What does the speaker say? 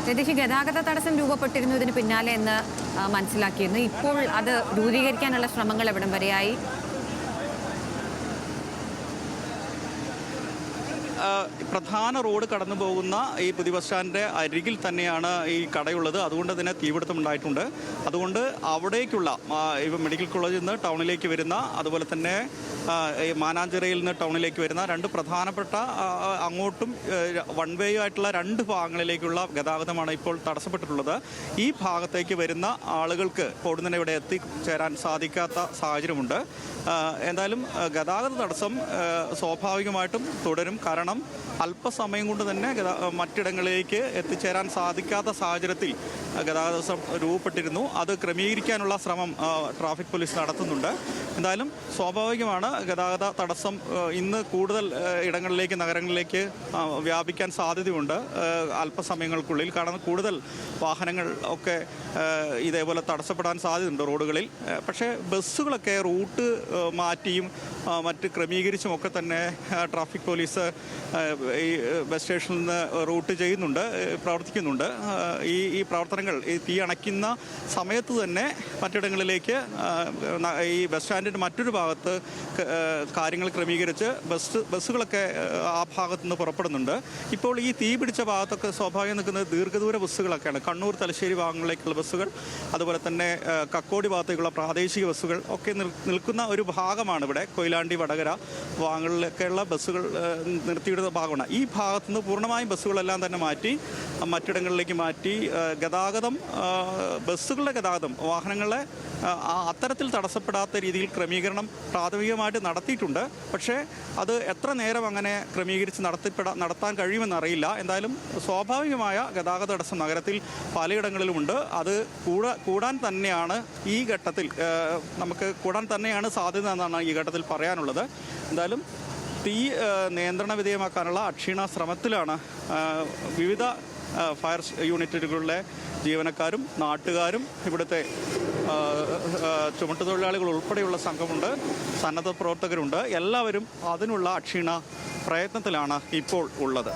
രതീഷ്, ഗതാഗത തടസ്സം രൂപപ്പെട്ടിരുന്നതിന് പിന്നാലെ എന്ന് മനസ്സിലാക്കിയിരുന്നു. ഇപ്പോൾ അത് ദൂരീകരിക്കാനുള്ള ശ്രമങ്ങൾ എവിടം വരെയായി? പ്രധാന റോഡ് കടന്നു പോകുന്ന ഈ പുതിയ ബസ് സ്റ്റാൻഡിൻ്റെ അരികിൽ തന്നെയാണ് ഈ കടയുള്ളത്. അതുകൊണ്ട് തന്നെ തീപിടുത്തം ഉണ്ടായിട്ടുണ്ട്. അതുകൊണ്ട് അവിടേക്കുള്ള മെഡിക്കൽ കോളേജിൽ നിന്ന് ടൗണിലേക്ക് വരുന്ന, അതുപോലെ തന്നെ മാനാഞ്ചിറയിൽ നിന്ന് ടൗണിലേക്ക് വരുന്ന രണ്ട് പ്രധാനപ്പെട്ട അങ്ങോട്ടും വൺ വേ ആയിട്ടുള്ള രണ്ട് ഭാഗങ്ങളിലേക്കുള്ള ഗതാഗതമാണ് ഇപ്പോൾ തടസ്സപ്പെട്ടിട്ടുള്ളത്. ഈ ഭാഗത്തേക്ക് വരുന്ന ആളുകൾക്ക് കൂടുതൽ ഇവിടെ എത്തിച്ചേരാൻ സാധിക്കാത്ത സാഹചര്യമുണ്ട്. എന്തായാലും ഗതാഗത തടസ്സം സ്വാഭാവികമായിട്ടും തുടരും. കാരണം അല്പസമയം കൊണ്ട് തന്നെ മറ്റിടങ്ങളിലേക്ക് എത്തിച്ചേരാൻ സാധിക്കാത്ത സാഹചര്യത്തിൽ ഗതാഗത തടസ്സം രൂപപ്പെട്ടിരുന്നു. അത് ക്രമീകരിക്കാനുള്ള ശ്രമം ട്രാഫിക് പോലീസ് നടത്തുന്നുണ്ട്. എന്തായാലും സ്വാഭാവികമാണ് ഗതാഗത തടസ്സം ഇന്ന് കൂടുതൽ ഇടങ്ങളിലേക്ക്, നഗരങ്ങളിലേക്ക് വ്യാപിക്കാൻ സാധ്യതയുണ്ട് അല്പസമയങ്ങൾക്കുള്ളിൽ. കാരണം കൂടുതൽ വാഹനങ്ങൾ ഒക്കെ ഇതേപോലെ തടസ്സപ്പെടാൻ സാധ്യതയുണ്ട് റോഡുകളിൽ. പക്ഷേ ബസ്സുകളൊക്കെ റൂട്ട് മാറ്റിയും മറ്റ് ക്രമീകരിച്ചുമൊക്കെ തന്നെ ട്രാഫിക് പോലീസ് ഈ ബസ് സ്റ്റേഷനിൽ നിന്ന് റൂട്ട് ചെയ്യുന്നുണ്ട്, പ്രവർത്തിക്കുന്നുണ്ട്. ഈ പ്രവർത്തനങ്ങൾ ഈ തീ അണയ്ക്കുന്ന സമയത്ത് തന്നെ മറ്റിടങ്ങളിലേക്ക് ഈ ബസ് സ്റ്റാൻഡിൻ്റെ മറ്റൊരു ഭാഗത്ത് കാര്യങ്ങൾ ക്രമീകരിച്ച് ബസ്സുകളൊക്കെ ആ ഭാഗത്തു നിന്ന് പുറപ്പെടുന്നുണ്ട്. ഇപ്പോൾ ഈ തീ പിടിച്ച ഭാഗത്തൊക്കെ സ്വാഭാവികം നിൽക്കുന്നത് ദീർഘദൂര ബസ്സുകളൊക്കെയാണ്. കണ്ണൂർ, തലശ്ശേരി ഭാഗങ്ങളിലേക്കുള്ള ബസ്സുകൾ, അതുപോലെ തന്നെ കക്കോടി ഭാഗത്തേക്കുള്ള പ്രാദേശിക ബസ്സുകൾ ഒക്കെ നിൽക്കുന്ന ഒരു ഭാഗമാണ് ഇവിടെ. കൊയിലാണ്ടി, വടകര ഭാഗങ്ങളിലൊക്കെയുള്ള ബസ്സുകൾ നിർത്തിയിടുന്ന ഭാഗമാണ്. ഈ ഭാഗത്തുനിന്ന് പൂർണ്ണമായും ബസ്സുകളെല്ലാം തന്നെ മാറ്റി മറ്റിടങ്ങളിലേക്ക് മാറ്റി ഗതാഗതം, ബസ്സുകളുടെ ഗതാഗതം, വാഹനങ്ങളെ അത്തരത്തിൽ തടസ്സപ്പെടാത്ത രീതിയിൽ ക്രമീകരണം പ്രാഥമികമായിട്ട് നടത്തിയിട്ടുണ്ട്. പക്ഷേ അത് എത്ര നേരം അങ്ങനെ ക്രമീകരിച്ച് നടത്താൻ കഴിയുമെന്നറിയില്ല. എന്തായാലും സ്വാഭാവികമായ ഗതാഗത തടസ്സം നഗരത്തിൽ പലയിടങ്ങളിലുമുണ്ട്. അത് കൂടാൻ തന്നെയാണ് ഈ ഘട്ടത്തിൽ കൂടാൻ തന്നെയാണ് സാധ്യത എന്നാണ് ഈ ഘട്ടത്തിൽ പറയാനുള്ളത്. എന്തായാലും തീ നിയന്ത്രണ വിധേയമാക്കാനുള്ള അക്ഷീണ ശ്രമത്തിലാണ് വിവിധ ഫയർ യൂണിറ്റുകളിലെ ജീവനക്കാരും നാട്ടുകാരും ഇവിടുത്തെ ചുമട്ടുതൊഴിലാളികൾ ഉൾപ്പെടെയുള്ള സംഘമുണ്ട്, സന്നദ്ധ പ്രവർത്തകരുണ്ട്. എല്ലാവരും അതിനുള്ള അക്ഷീണ പ്രയത്നത്തിലാണ് ഇപ്പോൾ ഉള്ളത്.